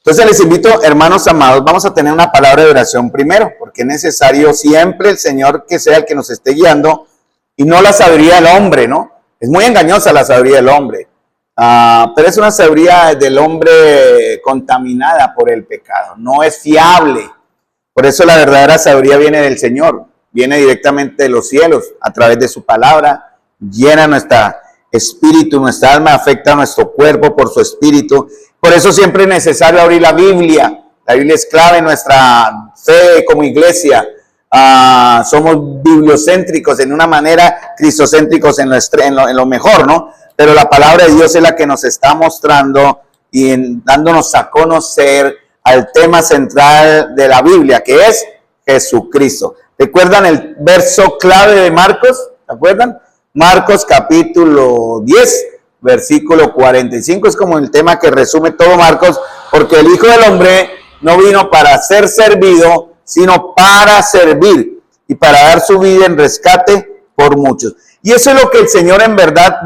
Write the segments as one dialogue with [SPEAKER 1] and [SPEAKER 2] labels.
[SPEAKER 1] Entonces les invito, hermanos amados, vamos a tener una palabra de oración primero, porque es necesario siempre el Señor que sea el que nos esté guiando y no la sabiduría del hombre, ¿no? Es muy engañosa la sabiduría del hombre, pero es una sabiduría del hombre contaminada por el pecado, no es fiable. Por eso la verdadera sabiduría viene del Señor, viene directamente de los cielos, a través de su palabra, llena nuestro espíritu, nuestra alma, afecta a nuestro cuerpo por su espíritu. Por eso siempre es necesario abrir la Biblia. La Biblia es clave en nuestra fe como iglesia. Somos bibliocéntricos en una manera, cristocéntricos en lo mejor, ¿no? Pero la palabra de Dios es la que nos está mostrando y dándonos a conocer al tema central de la Biblia, que es Jesucristo. ¿Recuerdan el verso clave de Marcos? ¿Se acuerdan? Marcos capítulo 10. Versículo 45, es como el tema que resume todo Marcos, porque el Hijo del Hombre no vino para ser servido, sino para servir y para dar su vida en rescate por muchos. Y eso es lo que el Señor en verdad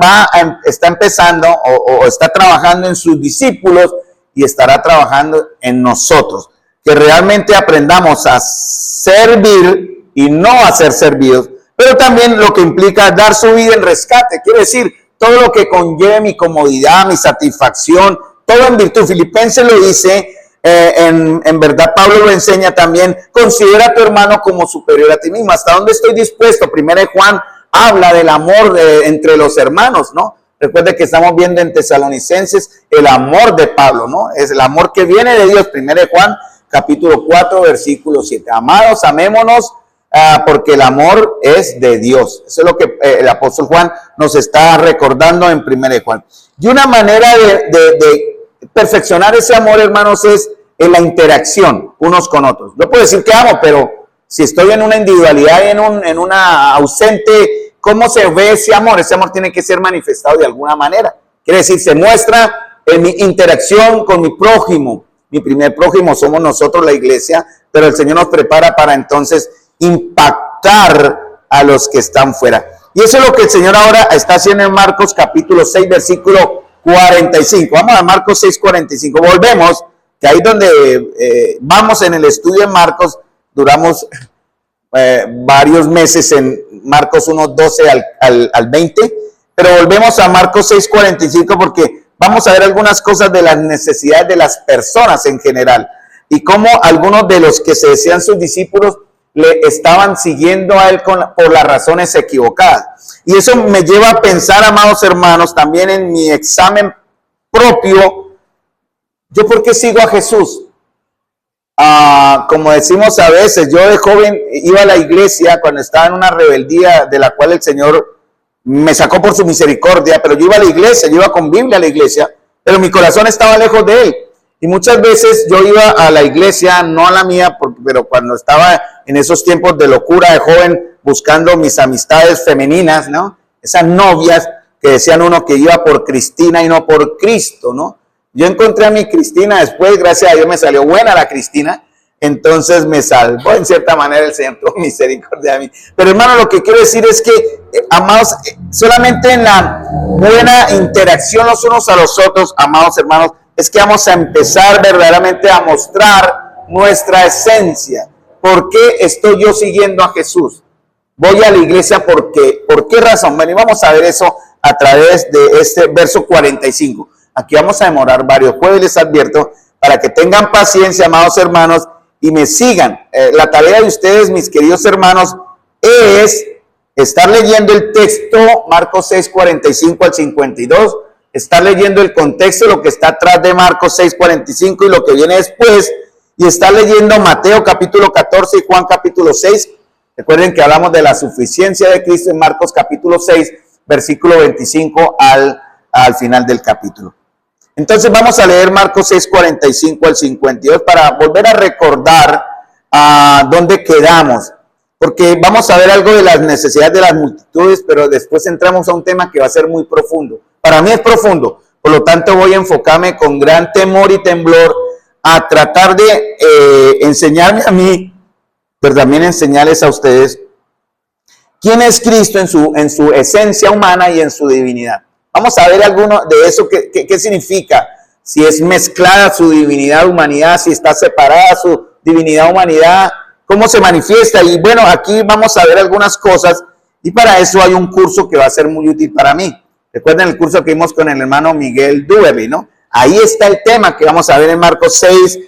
[SPEAKER 1] está empezando o está trabajando en sus discípulos y estará trabajando en nosotros. Que realmente aprendamos a servir y no a ser servidos, pero también lo que implica dar su vida en rescate, quiere decir, todo lo que conlleve mi comodidad, mi satisfacción, todo en virtud. Filipenses lo dice, en verdad Pablo lo enseña también, considera a tu hermano como superior a ti mismo. ¿Hasta dónde estoy dispuesto? Primera de Juan habla del amor entre los hermanos, ¿no? Recuerde que estamos viendo en Tesalonicenses el amor de Pablo, ¿no? Es el amor que viene de Dios. Primera de Juan, capítulo 4, versículo 7. Amados, amémonos, porque el amor es de Dios. Eso es lo que el apóstol Juan nos está recordando en 1 Juan. Y una manera de perfeccionar ese amor, hermanos, es en la interacción unos con otros. No puedo decir que amo, pero si estoy en una individualidad y en una ausente, ¿cómo se ve ese amor? Ese amor tiene que ser manifestado de alguna manera. Quiere decir, se muestra en mi interacción con mi prójimo. Mi primer prójimo somos nosotros, la iglesia, pero el Señor nos prepara para entonces impactar a los que están fuera. Y eso es lo que el Señor ahora está haciendo en Marcos capítulo 6, versículo 45. Vamos a Marcos 6, 45. Volvemos, que ahí donde vamos en el estudio de Marcos, duramos varios meses en Marcos 1, 12 al 20, pero volvemos a Marcos 6, 45 porque vamos a ver algunas cosas de las necesidades de las personas en general y cómo algunos de los que se decían sus discípulos le estaban siguiendo a él por las razones equivocadas. Y eso me lleva a pensar, amados hermanos, también en mi examen propio. ¿Yo por qué sigo a Jesús? Como decimos a veces, yo de joven iba a la iglesia cuando estaba en una rebeldía de la cual el Señor me sacó por su misericordia, pero yo iba a la iglesia, yo iba con Biblia a la iglesia, pero mi corazón estaba lejos de él. Y muchas veces yo iba a la iglesia, no a la mía, pero cuando estaba en esos tiempos de locura de joven, buscando mis amistades femeninas, ¿no? Esas novias que decían uno que iba por Cristina y no por Cristo, ¿no? Yo encontré a mi Cristina después, gracias a Dios me salió buena la Cristina, entonces me salvó en cierta manera el Señor, tuvo misericordia de mí. Pero hermano, lo que quiero decir es que, amados, solamente en la buena interacción los unos a los otros, amados hermanos, es que vamos a empezar verdaderamente a mostrar nuestra esencia. ¿Por qué estoy yo siguiendo a Jesús? Voy a la iglesia porque, ¿por qué razón? Bueno, y vamos a ver eso a través de este verso 45. Aquí vamos a demorar varios jueves, les advierto, para que tengan paciencia, amados hermanos, y me sigan. La tarea de ustedes, mis queridos hermanos, es estar leyendo el texto, Marcos 6, 45 al 52, estar leyendo el contexto, lo que está atrás de Marcos 6, 45 y lo que viene después, y estar leyendo Mateo capítulo 14 y Juan capítulo 6. Recuerden que hablamos de la suficiencia de Cristo en Marcos capítulo 6, versículo 25 al final del capítulo. Entonces vamos a leer Marcos 6, 45 al 52 para volver a recordar dónde quedamos. Porque vamos a ver algo de las necesidades de las multitudes, pero después entramos a un tema que va a ser muy profundo. Para mí es profundo, por lo tanto voy a enfocarme con gran temor y temblor a tratar de enseñarme a mí, pero también enseñarles a ustedes quién es Cristo en su esencia humana y en su divinidad. Vamos a ver alguno de eso, qué significa si es mezclada su divinidad, humanidad, si está separada su divinidad, humanidad, cómo se manifiesta. Y bueno, aquí vamos a ver algunas cosas y para eso hay un curso que va a ser muy útil para mí. Recuerden el curso que vimos con el hermano Miguel Duberly, ¿no? Ahí está el tema que vamos a ver en Marcos 6,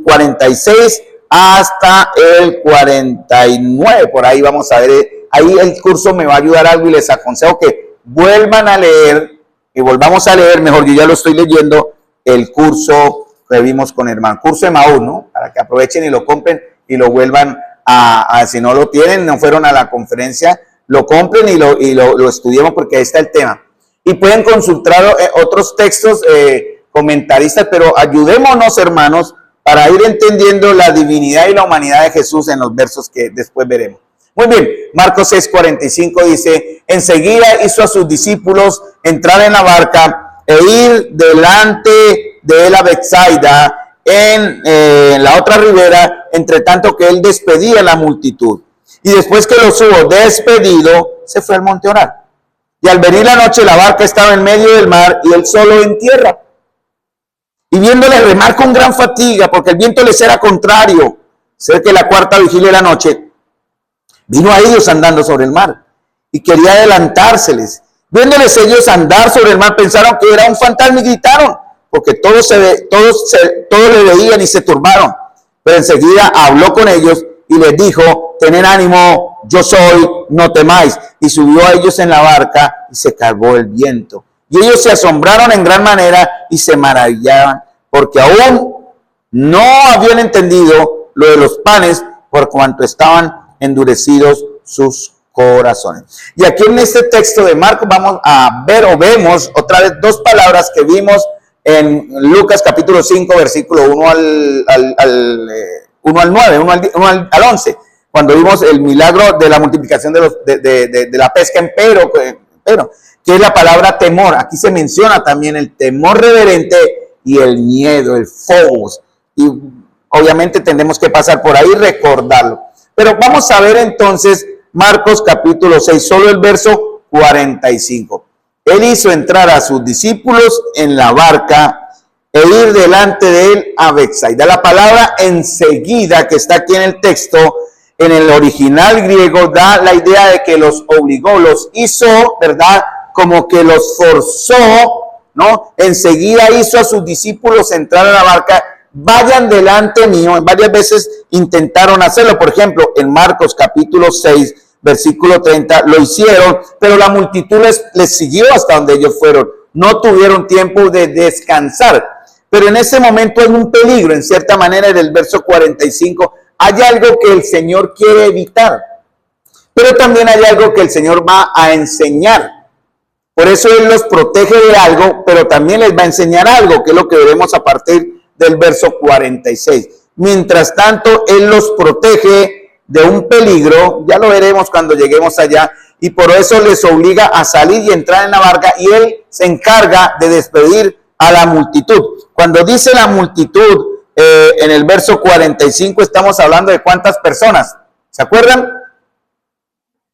[SPEAKER 1] 46 hasta el 49. Por ahí vamos a ver, ahí el curso me va a ayudar algo y les aconsejo que vuelvan a leer, y volvamos a leer, mejor yo ya lo estoy leyendo, el curso que vimos con el hermano, curso de Maús, ¿no? Para que aprovechen y lo compren y lo vuelvan si no lo tienen, no fueron a la conferencia, lo compren y lo estudiemos porque ahí está el tema. Y pueden consultar otros textos comentaristas, pero ayudémonos, hermanos, para ir entendiendo la divinidad y la humanidad de Jesús en los versos que después veremos. Muy bien, Marcos 6:45 dice, enseguida hizo a sus discípulos entrar en la barca e ir delante de él a Betsaida en la otra ribera, entre tanto que él despedía a la multitud. Y después que los hubo despedido, se fue al monte a orar. Y al venir la noche, la barca estaba en medio del mar y él solo en tierra. Y viéndole remar con gran fatiga, porque el viento les era contrario, cerca de la cuarta vigilia de la noche, vino a ellos andando sobre el mar y quería adelantárseles. Viéndoles ellos andar sobre el mar, pensaron que era un fantasma y gritaron, porque todos le veían y se turbaron. Pero enseguida habló con ellos y les dijo, tened ánimo, yo soy, no temáis. Y subió a ellos en la barca y se calmó el viento. Y ellos se asombraron en gran manera y se maravillaban, porque aún no habían entendido lo de los panes, por cuanto estaban endurecidos sus corazones. Y aquí en este texto de Marcos vamos a ver o vemos otra vez dos palabras que vimos en Lucas capítulo 5, versículo 1 al 9, 1 al 11, cuando vimos el milagro de la multiplicación de la pesca en Pedro, que es la palabra temor. Aquí se menciona también el temor reverente y el miedo, el phobos. Y obviamente tendremos que pasar por ahí y recordarlo. Pero vamos a ver entonces Marcos capítulo 6, solo el verso 45. Él hizo entrar a sus discípulos en la barca e ir delante de él a Betsaida. La palabra enseguida que está aquí en el texto, en el original griego, da la idea de que los obligó, los hizo, ¿verdad? Como que los forzó, ¿no? Enseguida hizo a sus discípulos entrar a la barca, vayan delante mío. Varias veces intentaron hacerlo, por ejemplo, en Marcos capítulo 6, versículo 30, lo hicieron, pero la multitud les siguió hasta donde ellos fueron. No tuvieron tiempo de descansar. Pero en ese momento hay un peligro, en cierta manera, en el verso 45, hay algo que el Señor quiere evitar. Pero también hay algo que el Señor va a enseñar. Por eso Él los protege de algo, pero también les va a enseñar algo, que es lo que veremos a partir del verso 46. Mientras tanto, Él los protege de un peligro, ya lo veremos cuando lleguemos allá, y por eso les obliga a salir y entrar en la barca, y Él se encarga de despedir a la multitud. Cuando dice la multitud, en el verso 45, estamos hablando de ¿cuántas personas? ¿Se acuerdan?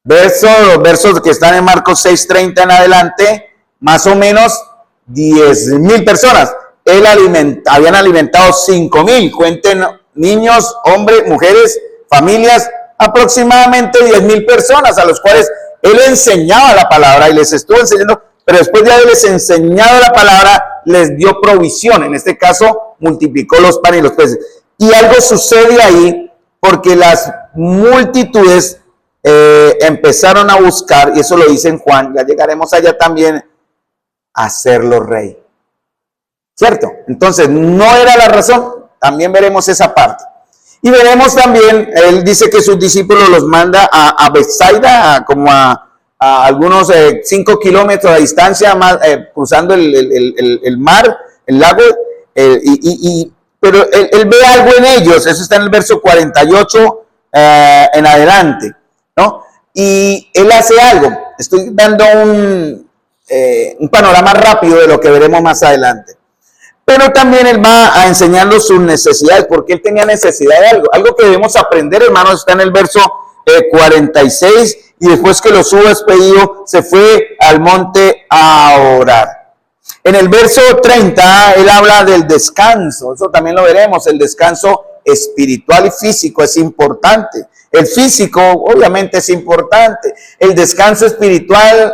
[SPEAKER 1] Los versos que están en Marcos 6:30 en adelante, más o menos 10,000 personas. Habían alimentado 5,000, cuenten niños, hombres, mujeres, familias, aproximadamente 10,000 personas a los cuales Él enseñaba la palabra y les estuvo enseñando, pero después de haberles enseñado la palabra, les dio provisión. En este caso, multiplicó los panes y los peces. Y algo sucede ahí porque las multitudes empezaron a buscar, y eso lo dice en Juan, ya llegaremos allá también, a hacerlo rey. ¿Cierto? Entonces, no era la razón. También veremos esa parte. Y veremos también, él dice que sus discípulos los manda a Betsaida, como a algunos 5 kilómetros de distancia, más, cruzando el mar, el lago, pero él ve algo en ellos. Eso está en el verso 48 en adelante, ¿no? Y él hace algo. Estoy dando un panorama rápido de lo que veremos más adelante. Pero también él va a enseñarnos sus necesidades, porque él tenía necesidad de algo. Algo que debemos aprender, hermanos, está en el verso 46, y después que los hubo despedido, se fue al monte a orar. En el verso 30, él habla del descanso. Eso también lo veremos. El descanso espiritual y físico es importante. El físico, obviamente, es importante. El descanso espiritual,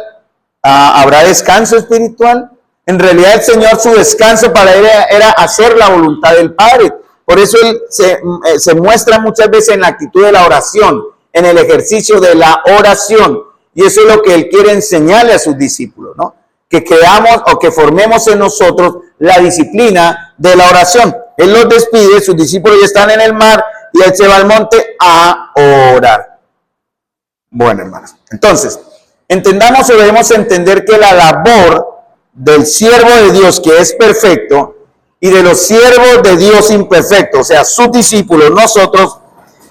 [SPEAKER 1] ¿habrá descanso espiritual? En realidad, el Señor, su descanso para él era hacer la voluntad del Padre. Por eso él se muestra muchas veces en la actitud de la oración, en el ejercicio de la oración. Y eso es lo que él quiere enseñarle a sus discípulos, ¿no? Que creamos o que formemos en nosotros la disciplina de la oración. Él los despide, sus discípulos ya están en el mar y él se va al monte a orar. Bueno, hermanos, entonces, entendamos o debemos entender que la labor del siervo de Dios, que es perfecto, y de los siervos de Dios imperfectos, o sea, sus discípulos, nosotros,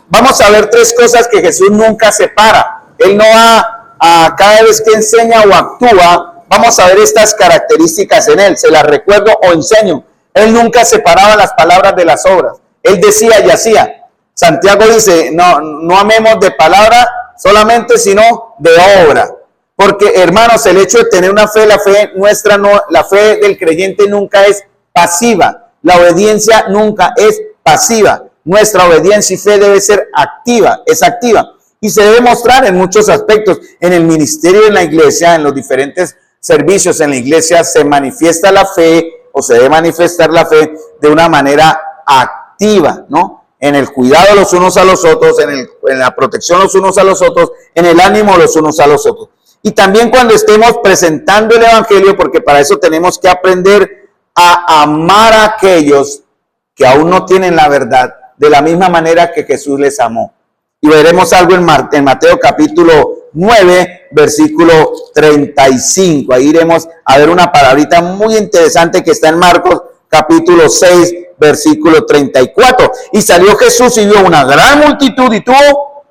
[SPEAKER 1] vamos a ver tres cosas que Jesús nunca separa. Él no va a cada vez que enseña o actúa, vamos a ver estas características en él, se las recuerdo o enseño. Él nunca separaba las palabras de las obras. Él decía y hacía. Santiago dice, no amemos de palabra solamente, sino de obra. Porque, hermanos, el hecho de tener una fe, la fe nuestra, no, la fe del creyente nunca es pasiva. La obediencia nunca es pasiva. Nuestra obediencia y fe debe ser activa, es activa. Y se debe mostrar en muchos aspectos. En el ministerio de la iglesia, en los diferentes servicios en la iglesia, se manifiesta la fe, o se debe manifestar la fe de una manera activa, ¿no? En el cuidado los unos a los otros, en la protección los unos a los otros, en el ánimo los unos a los otros. Y también cuando estemos presentando el evangelio, porque para eso tenemos que aprender a amar a aquellos que aún no tienen la verdad, de la misma manera que Jesús les amó. Y veremos algo en Mateo capítulo 9, versículo 35. Ahí iremos a ver una palabrita muy interesante que está en Marcos capítulo 6, versículo 34. Y salió Jesús y vio una gran multitud y tuvo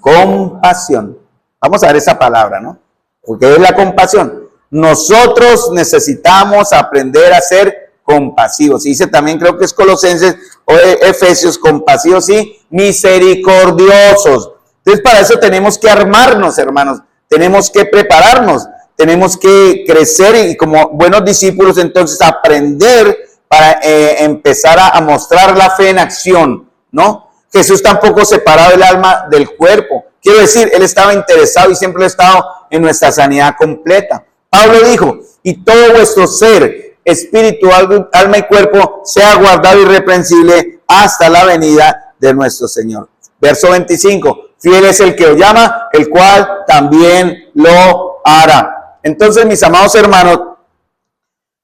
[SPEAKER 1] compasión. Vamos a ver esa palabra, ¿no? Porque es la compasión. Nosotros necesitamos aprender a ser compasivos. Y dice también, creo que es Colosenses o Efesios, compasivos y misericordiosos. Entonces, para eso tenemos que armarnos, hermanos. Tenemos que prepararnos. Tenemos que crecer y como buenos discípulos, entonces, aprender para empezar a mostrar la fe en acción, ¿no? Jesús tampoco separaba el alma del cuerpo. Quiero decir, él estaba interesado y siempre ha estado en nuestra sanidad completa. Pablo dijo, y todo vuestro ser, espíritu, alma y cuerpo, sea guardado irreprensible hasta la venida de nuestro Señor. Verso 25, fiel es el que os llama, el cual también lo hará. Entonces, mis amados hermanos,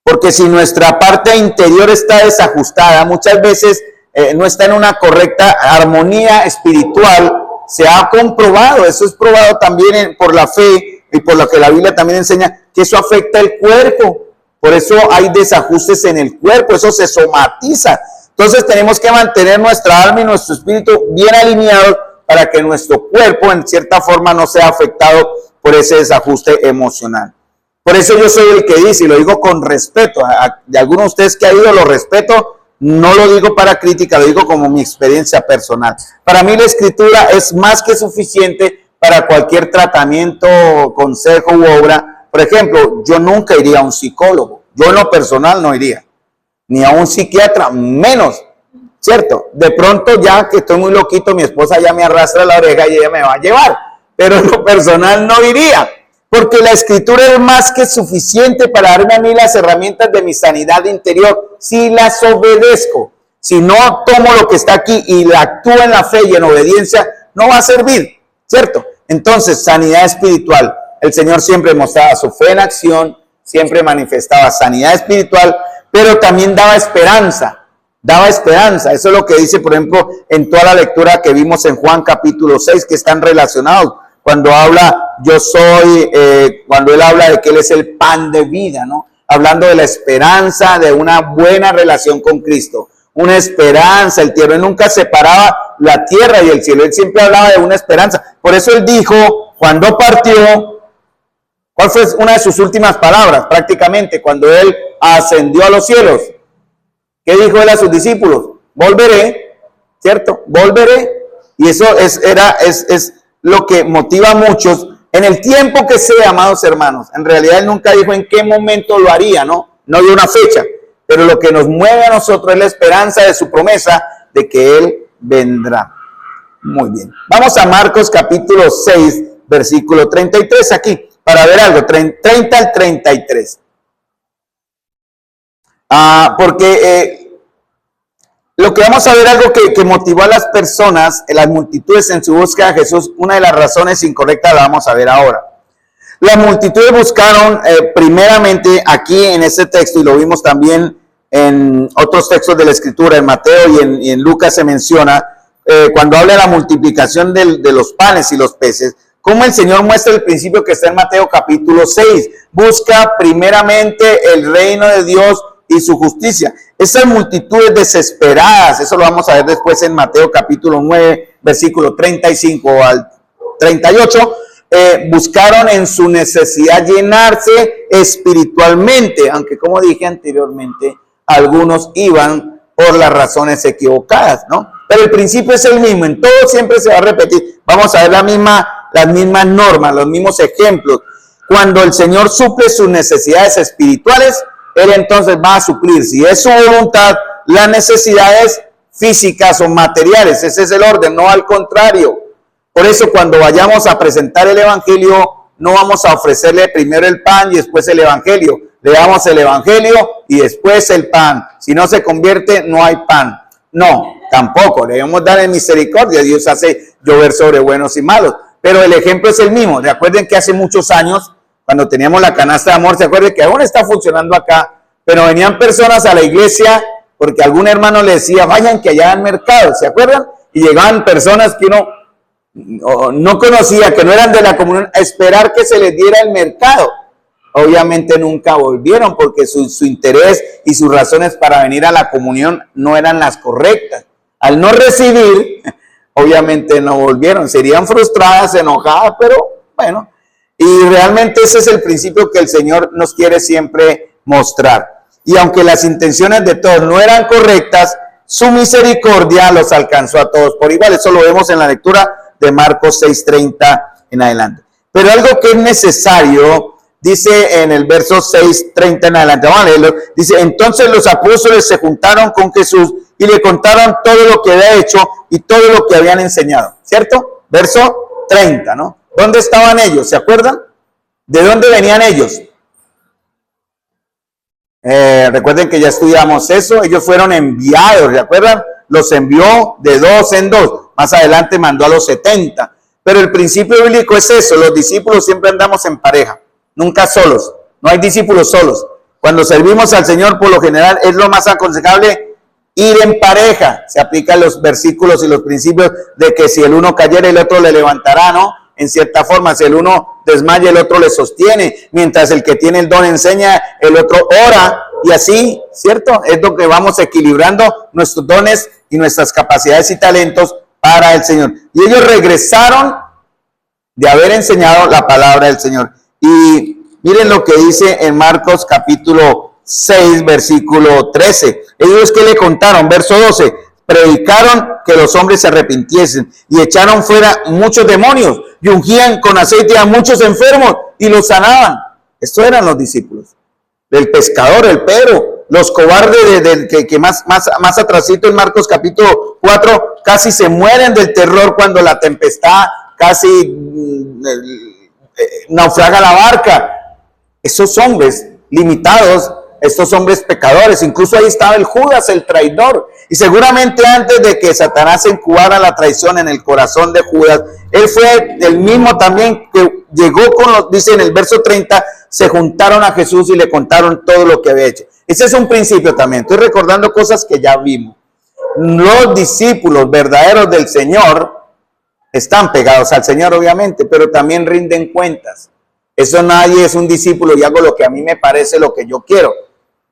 [SPEAKER 1] porque si nuestra parte interior está desajustada, muchas veces no está en una correcta armonía espiritual, se ha comprobado, eso es probado también por la fe y por lo que la Biblia también enseña, que eso afecta el cuerpo. Por eso hay desajustes en el cuerpo, eso se somatiza. Entonces tenemos que mantener nuestra alma y nuestro espíritu bien alineados para que nuestro cuerpo en cierta forma no sea afectado por ese desajuste emocional. Por eso yo soy el que dice, y lo digo con respeto, de algunos de ustedes que ha ido, lo respeto, no lo digo para crítica, lo digo como mi experiencia personal. Para mí la escritura es más que suficiente para cualquier tratamiento, consejo u obra. Por ejemplo, yo nunca iría a un psicólogo, yo en lo personal no iría, ni a un psiquiatra, menos, ¿cierto? De pronto ya que estoy muy loquito, mi esposa ya me arrastra la oreja y ella me va a llevar, pero en lo personal no iría. Porque la escritura es más que suficiente para darme a mí las herramientas de mi sanidad interior. Si las obedezco, si no tomo lo que está aquí y la actúo en la fe y en obediencia, no va a servir, ¿cierto? Entonces, sanidad espiritual. El Señor siempre mostraba su fe en acción, siempre manifestaba sanidad espiritual, pero también daba esperanza. Daba esperanza. Eso es lo que dice, por ejemplo, en toda la lectura que vimos en Juan capítulo 6, que están relacionados. Cuando habla, yo soy, cuando él habla de que él es el pan de vida, ¿no? Hablando de la esperanza de una buena relación con Cristo. Una esperanza, el cielo. Él nunca separaba la tierra y el cielo. Él siempre hablaba de una esperanza. Por eso él dijo, cuando partió, ¿cuál fue una de sus últimas palabras? Prácticamente, cuando él ascendió a los cielos. ¿Qué dijo él a sus discípulos? Volveré, ¿cierto? Volveré. Y eso es lo que motiva a muchos en el tiempo que sea, amados hermanos. En realidad él nunca dijo en qué momento lo haría, ¿no? no dio una fecha, pero lo que nos mueve a nosotros es la esperanza de su promesa de que Él vendrá. Muy bien. Vamos a Marcos capítulo 6, versículo 33 aquí, para ver algo, 30 al 33. Porque lo que vamos a ver, algo que motivó a las personas, las multitudes en su búsqueda de Jesús, una de las razones incorrectas la vamos a ver ahora. Las multitudes buscaron primeramente aquí en este texto, y lo vimos también en otros textos de la Escritura, en Mateo y en Lucas se menciona, cuando habla de la multiplicación de los panes y los peces, como el Señor muestra el principio que está en Mateo capítulo 6. Busca primeramente el reino de Dios y su justicia. Esas multitudes desesperadas, eso lo vamos a ver después en Mateo capítulo 9, versículo 35 al 38, buscaron en su necesidad llenarse espiritualmente, aunque como dije anteriormente, algunos iban por las razones equivocadas, ¿no? Pero el principio es el mismo, en todo siempre se va a repetir. Vamos a ver las mismas normas, los mismos ejemplos. Cuando el Señor suple sus necesidades espirituales, Él entonces va a suplir, si es su voluntad, las necesidades físicas o materiales. Ese es el orden, no al contrario. Por eso cuando vayamos a presentar el Evangelio, no vamos a ofrecerle primero el pan y después el Evangelio. Le damos el Evangelio y después el pan. Si no se convierte, no hay pan. No, tampoco. Le debemos dar en misericordia. Dios hace llover sobre buenos y malos. Pero el ejemplo es el mismo. Recuerden que hace muchos años, cuando teníamos la canasta de amor, se acuerdan que aún está funcionando acá, pero venían personas a la iglesia porque algún hermano le decía, vayan que allá hay mercado, ¿se acuerdan? Y llegaban personas que uno no conocía, que no eran de la comunión, a esperar que se les diera el mercado. Obviamente nunca volvieron porque su interés y sus razones para venir a la comunión no eran las correctas. Al no recibir, obviamente no volvieron, serían frustradas, enojadas, pero bueno. Y realmente ese es el principio que el Señor nos quiere siempre mostrar. Y aunque las intenciones de todos no eran correctas, su misericordia los alcanzó a todos por igual. Eso lo vemos en la lectura de Marcos 6:30 en adelante. Pero algo que es necesario, dice en el verso 6:30 en adelante, vamos a leerlo, dice, entonces los apóstoles se juntaron con Jesús y le contaron todo lo que había hecho y todo lo que habían enseñado, ¿cierto? Verso 30, ¿no? ¿Dónde estaban ellos? ¿Se acuerdan? ¿De dónde venían ellos? Recuerden que ya estudiamos eso. Ellos fueron enviados, ¿se acuerdan? Los envió de dos en dos. Más adelante mandó a los 70. Pero el principio bíblico es eso. Los discípulos siempre andamos en pareja, nunca solos. No hay discípulos solos. Cuando servimos al Señor, por lo general, es lo más aconsejable ir en pareja. Se aplican los versículos y los principios de que si el uno cayera, el otro le levantará, ¿no? En cierta forma, si el uno desmaya, el otro le sostiene. Mientras el que tiene el don enseña, el otro ora. Y así, ¿cierto? Es lo que vamos equilibrando nuestros dones y nuestras capacidades y talentos para el Señor. Y ellos regresaron de haber enseñado la palabra del Señor. Y miren lo que dice en Marcos capítulo 6, versículo 13. Ellos que le contaron, verso 12. Predicaron que los hombres se arrepintiesen y echaron fuera muchos demonios y ungían con aceite a muchos enfermos y los sanaban. Estos eran los discípulos. El pescador, el Pedro, los cobardes que más atrasito en Marcos capítulo 4 casi se mueren del terror cuando la tempestad casi naufraga la barca. Esos hombres limitados, estos hombres pecadores, incluso ahí estaba el Judas, el traidor, y seguramente antes de que Satanás incubara la traición en el corazón de Judas, él fue el mismo también que llegó dice en el verso 30, se juntaron a Jesús y le contaron todo lo que había hecho. Ese es un principio también, estoy recordando cosas que ya vimos. Los discípulos verdaderos del Señor están pegados al Señor, obviamente, pero también rinden cuentas. Eso nadie es un discípulo y hago lo que a mí me parece, lo que yo quiero.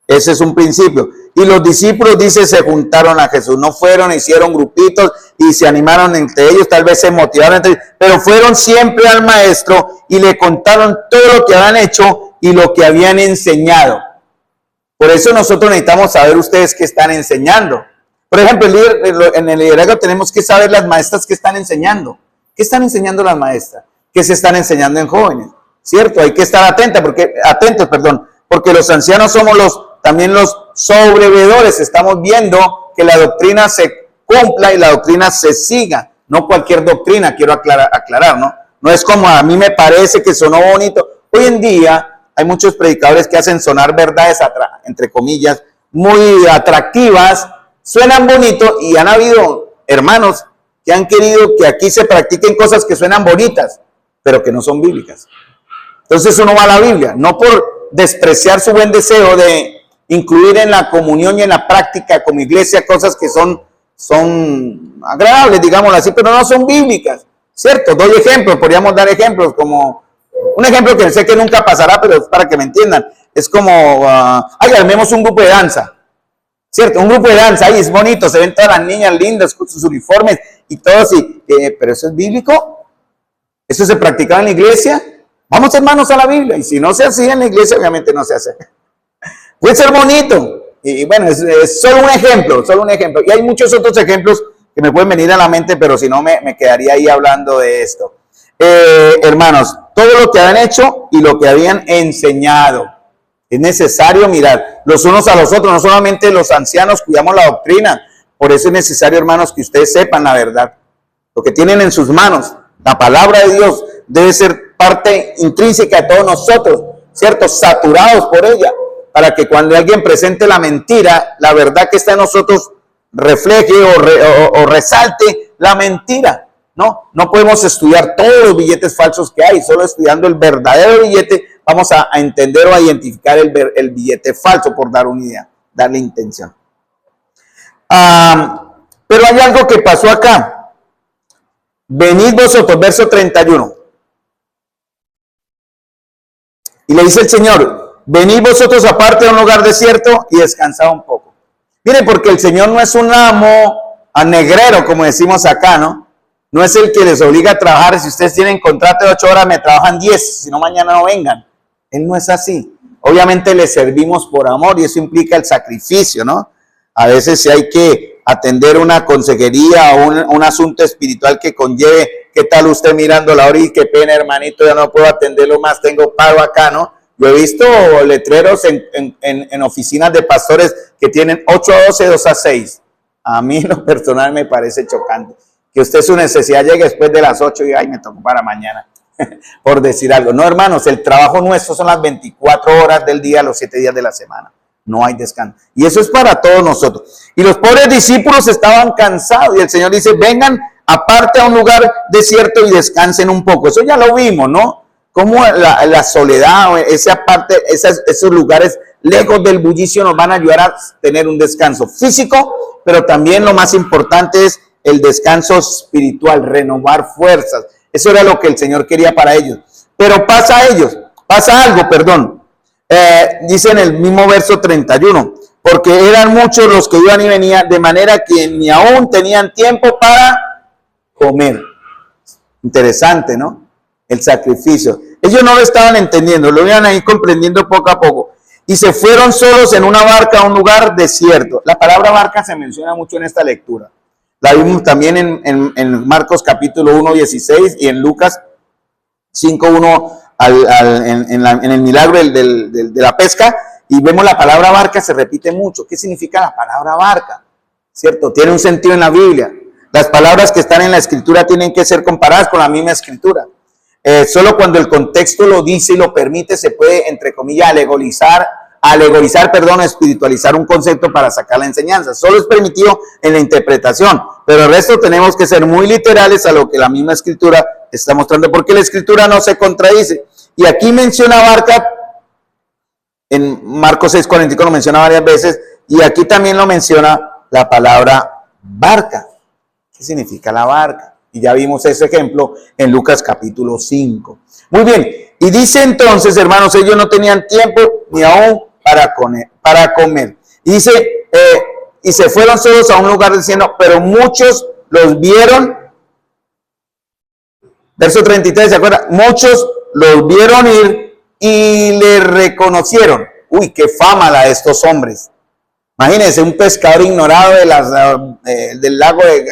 [SPEAKER 1] Ese es un principio. Y los discípulos, dice, se juntaron a Jesús. No fueron, hicieron grupitos y se animaron entre ellos, tal vez se motivaron entre ellos, pero fueron siempre al maestro y le contaron todo lo que habían hecho y lo que habían enseñado. Por eso nosotros necesitamos saber ustedes qué están enseñando. Por ejemplo, en el liderazgo tenemos que saber las maestras que están enseñando. ¿Qué están enseñando las maestras? ¿Qué se están enseñando en jóvenes? ¿Cierto? Hay que estar atentos, porque porque los ancianos somos también los sobrevedores. Estamos viendo que la doctrina se cumpla y la doctrina se siga. No cualquier doctrina, quiero aclarar, ¿no? No es como a mí me parece que sonó bonito. Hoy en día hay muchos predicadores que hacen sonar verdades, entre comillas, muy atractivas, suenan bonito, y han habido hermanos que han querido que aquí se practiquen cosas que suenan bonitas, pero que no son bíblicas. Entonces uno va a la Biblia, no por despreciar su buen deseo de incluir en la comunión y en la práctica como iglesia cosas que son agradables, digámoslo así, pero no son bíblicas, ¿cierto? Doy ejemplos, podríamos dar ejemplos, como un ejemplo que sé que nunca pasará, pero es para que me entiendan. Es como, armemos un grupo de danza, ¿cierto? Un grupo de danza, ahí es bonito, se ven todas las niñas lindas con sus uniformes y todo así, pero ¿eso es bíblico? ¿Eso se practicaba en la iglesia? Vamos, hermanos, a la Biblia, y si no se hacía en la iglesia, obviamente no se hace. Puede ser bonito, y bueno, es solo un ejemplo, y hay muchos otros ejemplos que me pueden venir a la mente, pero si no me quedaría ahí hablando de esto. Hermanos, todo lo que habían hecho y lo que habían enseñado, es necesario mirar los unos a los otros, no solamente los ancianos cuidamos la doctrina, por eso es necesario, hermanos, que ustedes sepan la verdad, lo que tienen en sus manos, la palabra de Dios debe ser parte intrínseca de todos nosotros, ¿cierto? Saturados por ella, para que cuando alguien presente la mentira, la verdad que está en nosotros refleje o resalte la mentira. No podemos estudiar todos los billetes falsos que hay, solo estudiando el verdadero billete vamos a entender o a identificar el billete falso, por dar una idea, darle intención. Pero hay algo que pasó acá. Venid vosotros, verso 31. Y le dice el Señor, venid vosotros aparte a un lugar desierto y descansad un poco. Mire, porque el Señor no es un amo a negrero, como decimos acá, ¿no? No es el que les obliga a trabajar. Si ustedes tienen contrato de 8 horas, me trabajan 10, si no mañana no vengan. Él no es así. Obviamente le servimos por amor y eso implica el sacrificio, ¿no? A veces si hay que atender una consejería o un asunto espiritual que conlleve, ¿qué tal usted mirando la hora y qué pena, hermanito, ya no puedo atenderlo más, tengo paro acá, ¿no? Yo he visto letreros en oficinas de pastores que tienen 8 a 12, 2 a 6. A mí en lo personal me parece chocante. Que usted su necesidad llegue después de las 8 y ay, me tocó para mañana, por decir algo. No, hermanos, el trabajo nuestro son las 24 horas del día, los 7 días de la semana. No hay descanso. Y eso es para todos nosotros. Y los pobres discípulos estaban cansados y el Señor dice, vengan aparte a un lugar desierto y descansen un poco. Eso ya lo vimos, ¿no? Como la soledad, esos lugares lejos del bullicio nos van a ayudar a tener un descanso físico, pero también lo más importante es el descanso espiritual, renovar fuerzas. Eso era lo que el Señor quería para ellos. Pero pasa algo, dice en el mismo verso 31, porque eran muchos los que iban y venían, de manera que ni aún tenían tiempo para comer. Interesante, ¿no? El sacrificio. Ellos no lo estaban entendiendo, lo iban a ir comprendiendo poco a poco. Y se fueron solos en una barca a un lugar desierto. La palabra barca se menciona mucho en esta lectura. La vimos también en Marcos capítulo 1, 16 y en Lucas 5, 1 en el milagro de la pesca. Y vemos la palabra barca, se repite mucho. ¿Qué significa la palabra barca? ¿Cierto? Tiene un sentido en la Biblia. Las palabras que están en la escritura tienen que ser comparadas con la misma escritura. Solo cuando el contexto lo dice y lo permite se puede, entre comillas, espiritualizar un concepto para sacar la enseñanza. Solo es permitido en la interpretación, pero el resto tenemos que ser muy literales a lo que la misma escritura está mostrando, porque la escritura no se contradice. Y aquí menciona barca, en Marcos 6:45 lo menciona varias veces, y aquí también lo menciona la palabra barca. ¿Qué significa la barca? Y ya vimos ese ejemplo en Lucas capítulo 5. Muy bien, y dice entonces, hermanos, ellos no tenían tiempo ni aún para comer. Y dice, y se fueron solos a un lugar diciendo, pero muchos los vieron. Verso 33, ¿se acuerdan? Muchos los vieron ir y le reconocieron. Uy, qué fama la de estos hombres. Imagínense, un pescador ignorado del lago de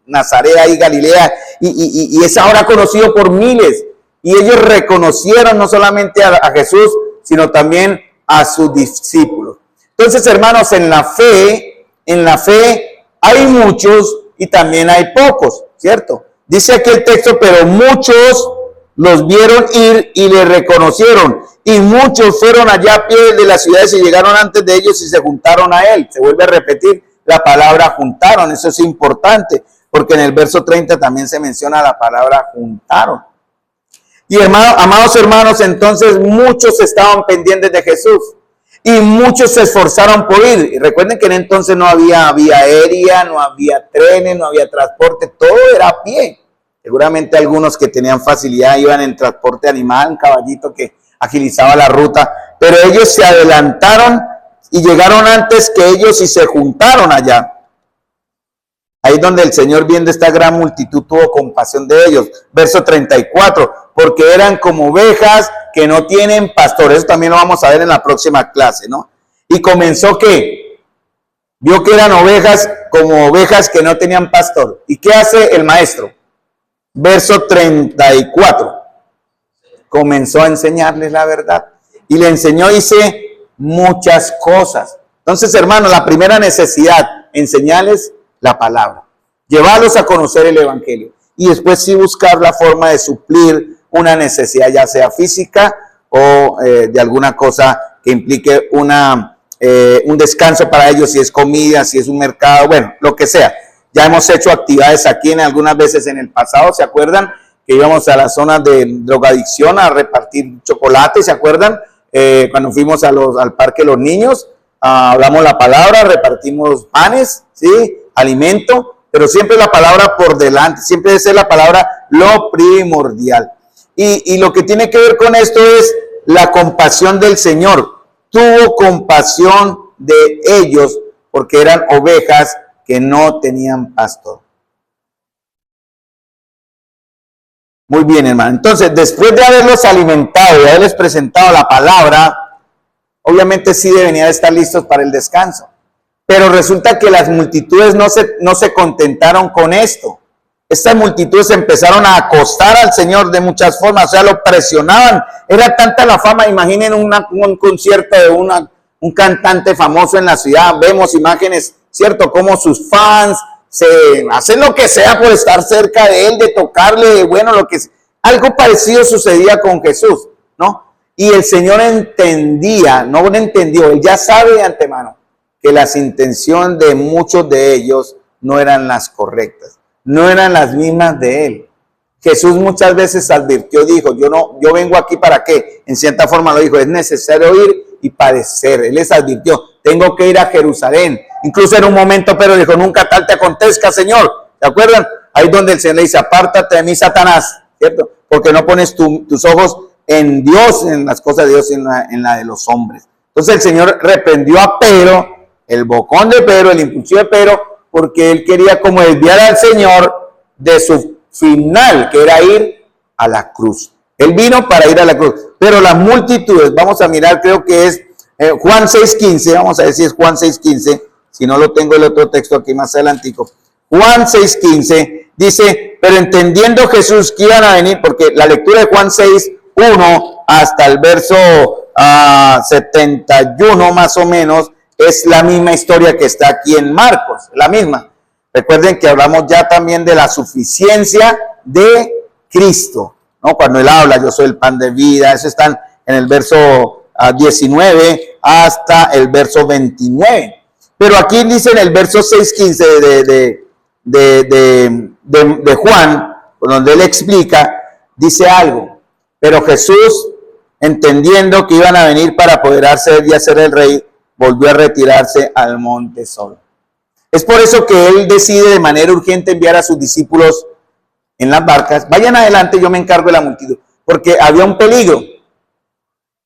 [SPEAKER 1] Nazaret y Galilea, y es ahora conocido por miles. Y ellos reconocieron no solamente a Jesús, sino también a sus discípulos. Entonces, hermanos, en la fe hay muchos y también hay pocos, ¿cierto? Dice aquí el texto, pero muchos los vieron ir y le reconocieron, y muchos fueron allá a pie de las ciudades y llegaron antes de ellos y se juntaron a él. Se vuelve a repetir la palabra juntaron, eso es importante, porque en el verso 30 también se menciona la palabra juntaron. Y amados hermanos, entonces muchos estaban pendientes de Jesús y muchos se esforzaron por ir. Y recuerden que en entonces no había vía aérea, no había trenes, no había transporte, todo era a pie. Seguramente algunos que tenían facilidad iban en transporte animal, un caballito que agilizaba la ruta, pero ellos se adelantaron y llegaron antes que ellos y se juntaron allá. Ahí es donde el Señor, viendo esta gran multitud, tuvo compasión de ellos. Verso 34, porque eran como ovejas que no tienen pastor. Eso también lo vamos a ver en la próxima clase, ¿no? Y comenzó que vio que eran ovejas como ovejas que no tenían pastor. ¿Y qué hace el maestro? Verso 34. Comenzó a enseñarles la verdad. Y le enseñó, dice, muchas cosas. Entonces, hermanos, la primera necesidad, enseñarles la palabra, llevarlos a conocer el evangelio y después sí buscar la forma de suplir una necesidad, ya sea física o de alguna cosa que implique un descanso para ellos, si es comida, si es un mercado, bueno, lo que sea. Ya hemos hecho actividades aquí algunas veces en el pasado, ¿se acuerdan? Que íbamos a la zona de drogadicción a repartir chocolate, ¿se acuerdan? Cuando fuimos al parque de los niños, hablamos la palabra, repartimos panes, ¿sí? Alimento, pero siempre la palabra por delante, siempre debe ser la palabra lo primordial. Y lo que tiene que ver con esto es la compasión del Señor. Tuvo compasión de ellos porque eran ovejas que no tenían pastor. Muy bien, hermano. Entonces, después de haberlos alimentado y haberles presentado la palabra, obviamente sí deberían estar listos para el descanso. Pero resulta que las multitudes no se contentaron con esto. Estas multitudes empezaron a acosar al Señor de muchas formas, o sea, lo presionaban. Era tanta la fama, imaginen un concierto de un cantante famoso en la ciudad. Vemos imágenes, ¿cierto? Como sus fans se hacen lo que sea por estar cerca de él, de tocarle, bueno, algo parecido sucedía con Jesús, ¿no? Y el Señor entendía, no lo entendió, él ya sabe de antemano que las intenciones de muchos de ellos no eran las correctas, no eran las mismas de él. Jesús muchas veces advirtió, dijo, yo vengo aquí para qué, en cierta forma lo dijo, es necesario ir y padecer. Él les advirtió, tengo que ir a Jerusalén. Incluso en un momento, pero dijo, nunca tal te acontezca, Señor. ¿Se acuerdan? Ahí donde el Señor le dice, apártate de mí, Satanás, ¿cierto? Porque no pones tus ojos en Dios, en las cosas de Dios, en la de los hombres. Entonces el Señor reprendió a Pedro, el bocón de Pedro, el impulsivo de Pedro, porque él quería como desviar al Señor de su final, que era ir a la cruz. Él vino para ir a la cruz, pero las multitudes, vamos a mirar, creo que es Juan 6:15, vamos a ver si es Juan 6:15, si no lo tengo el otro texto aquí más adelantico. Juan 6:15 dice, pero entendiendo Jesús que iban a venir, porque la lectura de Juan 6:1 hasta el verso 71 más o menos, es la misma historia que está aquí en Marcos, la misma. Recuerden que hablamos ya también de la suficiencia de Cristo, ¿no? Cuando él habla, yo soy el pan de vida, eso está en el verso 19 hasta el verso 29. Pero aquí dice en el verso 6:15 de Juan, donde él explica, dice algo, pero Jesús, entendiendo que iban a venir para apoderarse y hacer el rey, volvió a retirarse al monte solo. Es por eso que él decide de manera urgente enviar a sus discípulos en las barcas. Vayan adelante, yo me encargo de la multitud, porque había un peligro.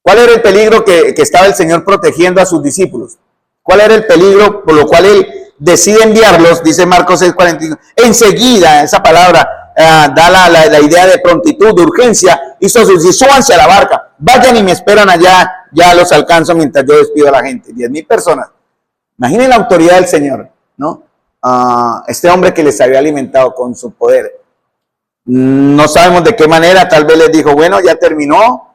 [SPEAKER 1] ¿Cuál era el peligro que estaba el Señor protegiendo a sus discípulos? ¿Cuál era el peligro por lo cual él decide enviarlos? Dice Marcos 6:41. Enseguida, esa palabra da la idea de prontitud, de urgencia. Hizo sus discípulos, súbanse a la barca, vayan y me esperan allá, ya los alcanzo mientras yo despido a la gente. 10,000 personas. Imaginen la autoridad del Señor, ¿no? Este hombre que les había alimentado con su poder. No sabemos de qué manera, tal vez les dijo, bueno, ya terminó,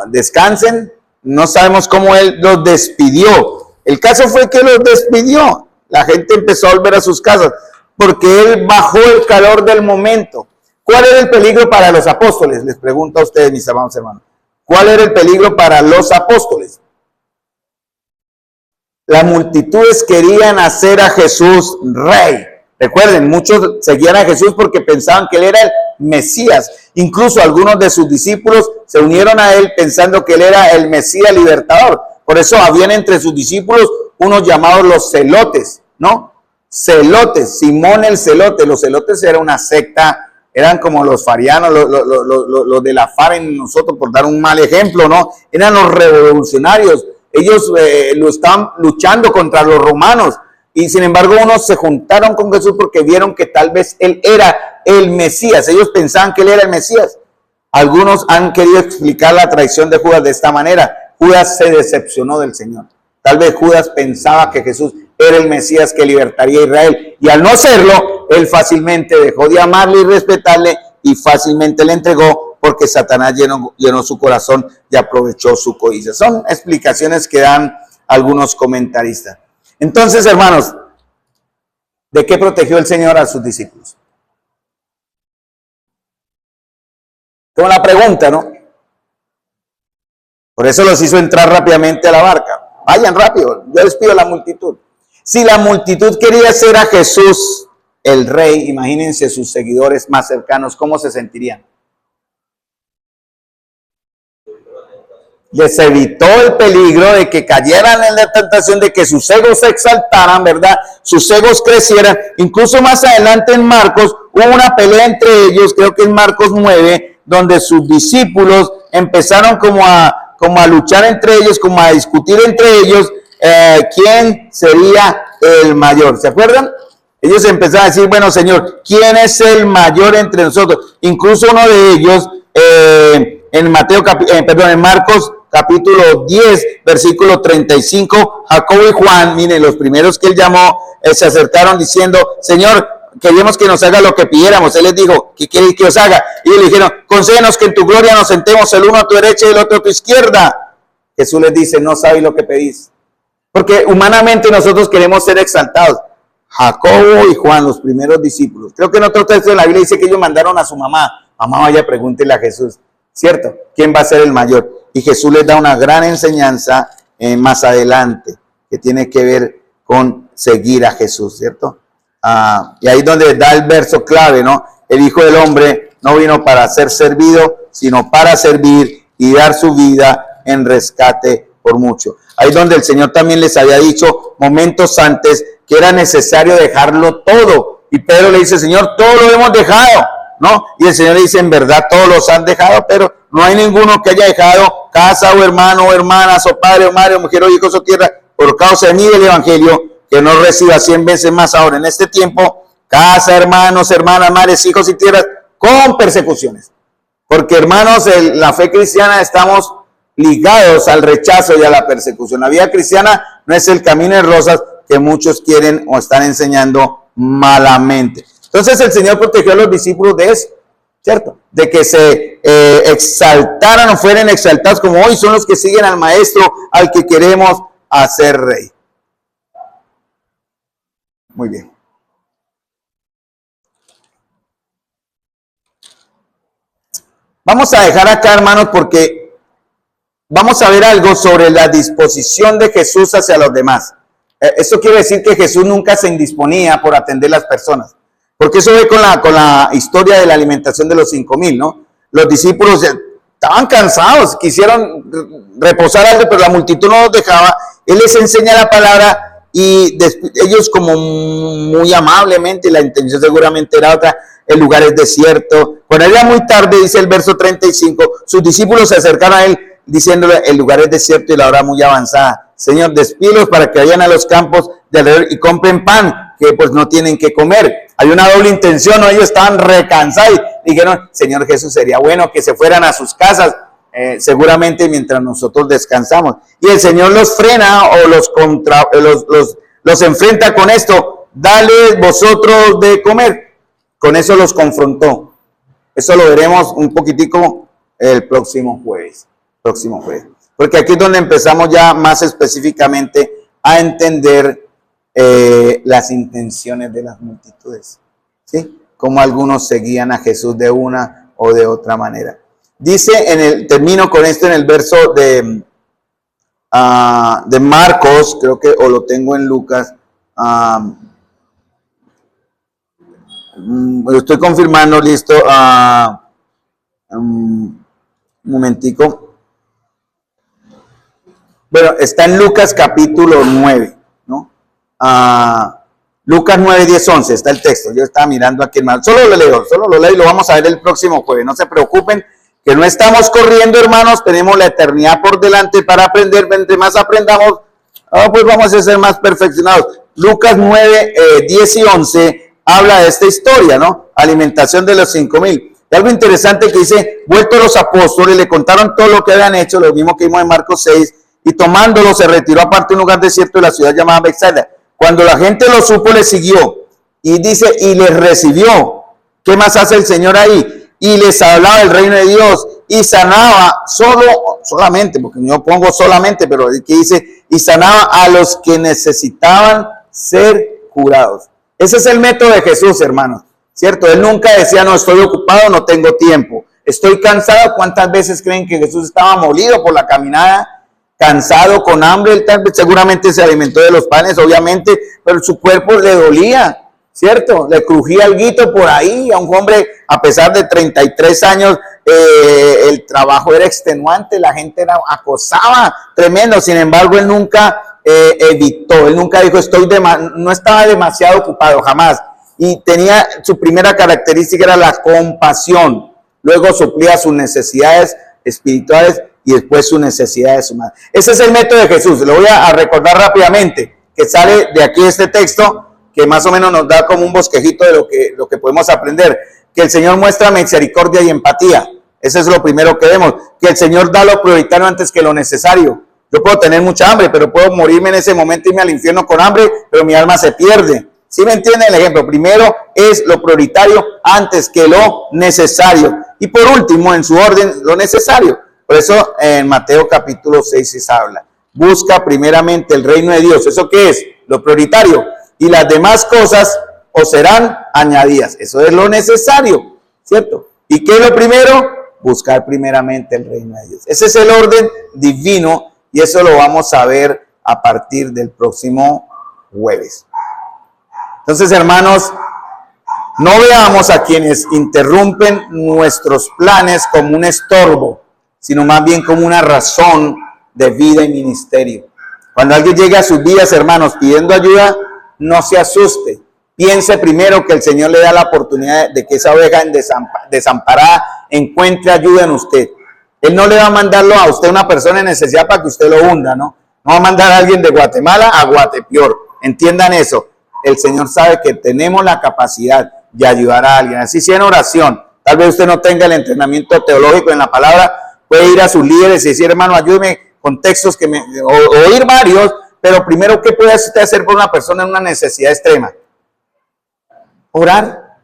[SPEAKER 1] descansen, no sabemos cómo él los despidió. El caso fue que los despidió. La gente empezó a volver a sus casas porque él bajó el calor del momento. ¿Cuál era el peligro para los apóstoles? Les pregunto a ustedes, mis amados hermanos. ¿Cuál era el peligro para los apóstoles? Las multitudes querían hacer a Jesús rey. Recuerden, muchos seguían a Jesús porque pensaban que él era el Mesías. Incluso algunos de sus discípulos se unieron a él pensando que él era el Mesías libertador. Por eso habían entre sus discípulos unos llamados los celotes, ¿no? Celotes, Simón el celote. Los celotes era una secta, eran como los farianos, los de la FARC en nosotros, por dar un mal ejemplo, ¿no? Eran los revolucionarios. Ellos lo estaban luchando contra los romanos. Y sin embargo, unos se juntaron con Jesús porque vieron que tal vez él era el Mesías. Ellos pensaban que él era el Mesías. Algunos han querido explicar la traición de Judas de esta manera. Judas se decepcionó del Señor. Tal vez Judas pensaba que Jesús era el Mesías que libertaría a Israel. Y al no serlo, él fácilmente dejó de amarle y respetarle y fácilmente le entregó porque Satanás llenó su corazón y aprovechó su codicia. Son explicaciones que dan algunos comentaristas. Entonces, hermanos, ¿de qué protegió el Señor a sus discípulos? Como la pregunta, ¿no? Por eso los hizo entrar rápidamente a la barca. Vayan rápido, yo les pido a la multitud. Si la multitud quería hacer a Jesús el rey, imagínense sus seguidores más cercanos, ¿cómo se sentirían? Les evitó el peligro de que cayeran en la tentación de que sus egos se exaltaran, ¿verdad? Sus egos crecieran. Incluso más adelante en Marcos hubo una pelea entre ellos, creo que en Marcos 9, donde sus discípulos empezaron como a luchar entre ellos, como a discutir entre ellos quién sería el mayor. ¿Se acuerdan? Ellos empezaron a decir, bueno, Señor, ¿quién es el mayor entre nosotros? Incluso uno de ellos, en Marcos capítulo 10, versículo 35, Jacobo y Juan, miren, los primeros que él llamó, se acercaron diciendo, Señor, queríamos que nos haga lo que pidiéramos. Él les dijo, ¿qué quiere que os haga? Y ellos le dijeron, concédenos que en tu gloria nos sentemos el uno a tu derecha y el otro a tu izquierda. Jesús les dice, no sabéis lo que pedís. Porque humanamente nosotros queremos ser exaltados. Jacobo y Juan, los primeros discípulos. Creo que en otro texto de la Biblia dice que ellos mandaron a su mamá. Mamá, vaya, pregúntele a Jesús. ¿Cierto? ¿Quién va a ser el mayor? Y Jesús les da una gran enseñanza más adelante, que tiene que ver con seguir a Jesús, ¿cierto? Y ahí es donde da el verso clave, ¿no? El Hijo del Hombre no vino para ser servido, sino para servir y dar su vida en rescate por mucho. Ahí es donde el Señor también les había dicho momentos antes que era necesario dejarlo todo. Y Pedro le dice, Señor, todo lo hemos dejado, ¿no? Y el Señor le dice, en verdad todos los han dejado, pero no hay ninguno que haya dejado casa o hermano o hermanas o padre o madre o mujer o hijos o tierra por causa de mí del evangelio, que no reciba 100 veces más ahora en este tiempo, casa, hermanos, hermanas, madres, hijos y tierras, con persecuciones. Porque, hermanos, en la fe cristiana estamos ligados al rechazo y a la persecución. La vida cristiana no es el camino de rosas que muchos quieren o están enseñando malamente. Entonces el Señor protegió a los discípulos de eso, ¿cierto? De que se exaltaran o fueran exaltados como hoy son los que siguen al Maestro, al que queremos hacer rey. Muy bien. Vamos a dejar acá, hermanos, porque vamos a ver algo sobre la disposición de Jesús hacia los demás. Eso quiere decir que Jesús nunca se indisponía por atender a las personas. Porque eso ve con la historia de la alimentación de los 5,000, ¿no? Los discípulos estaban cansados, quisieron reposar algo, pero la multitud no los dejaba. Él les enseña la palabra y ellos como muy amablemente, la intención seguramente era otra, el lugar es desierto. Cuando era muy tarde, dice el verso 35, sus discípulos se acercaron a él diciéndole, el lugar es desierto y la hora muy avanzada. Señor, despídelos para que vayan a los campos de alrededor y compren pan, que pues no tienen que comer. Hay una doble intención, ¿no? Ellos estaban recansados y dijeron, Señor Jesús, sería bueno que se fueran a sus casas, seguramente mientras nosotros descansamos. Y el Señor los frena o los enfrenta con esto, dale vosotros de comer. Con eso los confrontó. Eso lo veremos un poquitico el próximo jueves. Pues Porque aquí es donde empezamos ya más específicamente a entender las intenciones de las multitudes, ¿sí? Cómo algunos seguían a Jesús de una o de otra manera. Dice, termino con esto en el verso de Marcos, creo que, o lo tengo en Lucas, lo estoy confirmando, listo, un momentico. Bueno, está en Lucas capítulo 9, ¿no? Lucas 9, 10, 11, está el texto. Yo estaba mirando aquí, hermano. Solo lo leo y lo vamos a ver el próximo jueves. No se preocupen, que no estamos corriendo, hermanos. Tenemos la eternidad por delante para aprender. Entre más aprendamos, pues vamos a ser más perfeccionados. Lucas 9, 10 y 11 habla de esta historia, ¿no? Alimentación de los 5,000. Y algo interesante que dice, vueltos los apóstoles, le contaron todo lo que habían hecho, lo mismo que vimos en Marcos 6, y tomándolo se retiró aparte a un lugar desierto de la ciudad llamada Betsaida. Cuando la gente lo supo, le siguió. Y dice, y les recibió. ¿Qué más hace el Señor ahí? Y les hablaba del reino de Dios. Y sanaba solamente, porque yo pongo solamente, pero aquí dice, y sanaba a los que necesitaban ser curados. Ese es el método de Jesús, hermanos. ¿Cierto? Él nunca decía, no, estoy ocupado, no tengo tiempo. Estoy cansado. ¿Cuántas veces creen que Jesús estaba molido por la caminada? Cansado, con hambre, él seguramente se alimentó de los panes, obviamente, pero su cuerpo le dolía, ¿cierto? Le crujía alguito por ahí. A un hombre, a pesar de 33 años, el trabajo era extenuante, la gente acosaba tremendo. Sin embargo, él nunca evitó, él nunca dijo, no estaba demasiado ocupado, jamás. Y tenía, su primera característica era la compasión. Luego suplía sus necesidades espirituales y después sus necesidades humanas. Ese es el método de Jesús. Lo voy a recordar rápidamente, que sale de aquí este texto, que más o menos nos da como un bosquejito de lo que podemos aprender. Que el Señor muestra misericordia y empatía. Eso es lo primero que vemos. Que el Señor da lo prioritario antes que lo necesario. Yo puedo tener mucha hambre, pero puedo morirme en ese momento y irme al infierno con hambre, pero mi alma se pierde. ¿Sí me entienden el ejemplo? Primero es lo prioritario antes que lo necesario. Y por último, en su orden, lo necesario. Por eso en Mateo capítulo 6 se habla. Busca primeramente el reino de Dios. ¿Eso qué es? Lo prioritario. Y las demás cosas os serán añadidas. Eso es lo necesario, ¿cierto? ¿Y qué es lo primero? Buscar primeramente el reino de Dios. Ese es el orden divino y eso lo vamos a ver a partir del próximo jueves. Entonces, hermanos, no veamos a quienes interrumpen nuestros planes como un estorbo, sino más bien como una razón de vida y ministerio. Cuando alguien llegue a sus vidas, hermanos, pidiendo ayuda, no se asuste. Piense primero que el Señor le da la oportunidad de que esa oveja desamparada encuentre ayuda en usted. Él no le va a mandarlo a usted, una persona en necesidad, para que usted lo hunda, ¿no? No va a mandar a alguien de Guatemala a Guatepeor. Entiendan eso. El Señor sabe que tenemos la capacidad de ayudar a alguien. Así sea en oración. Tal vez usted no tenga el entrenamiento teológico en la palabra. Puede ir a sus líderes y decir, hermano, ayúdeme con textos o oír varios. Pero primero, ¿qué puede usted hacer por una persona en una necesidad extrema? Orar.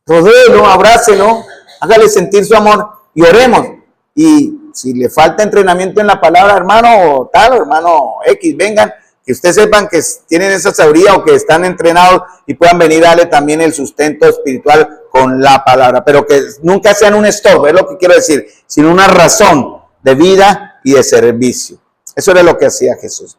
[SPEAKER 1] Rodéelo, abrácelo, hágale sentir su amor y oremos. Y si le falta entrenamiento en la palabra, hermano tal, hermano X, vengan, que ustedes sepan que tienen esa sabiduría o que están entrenados y puedan venir a darle también el sustento espiritual con la palabra, pero que nunca sean un estorbo, es lo que quiero decir, sino una razón de vida y de servicio. Eso era lo que hacía Jesús.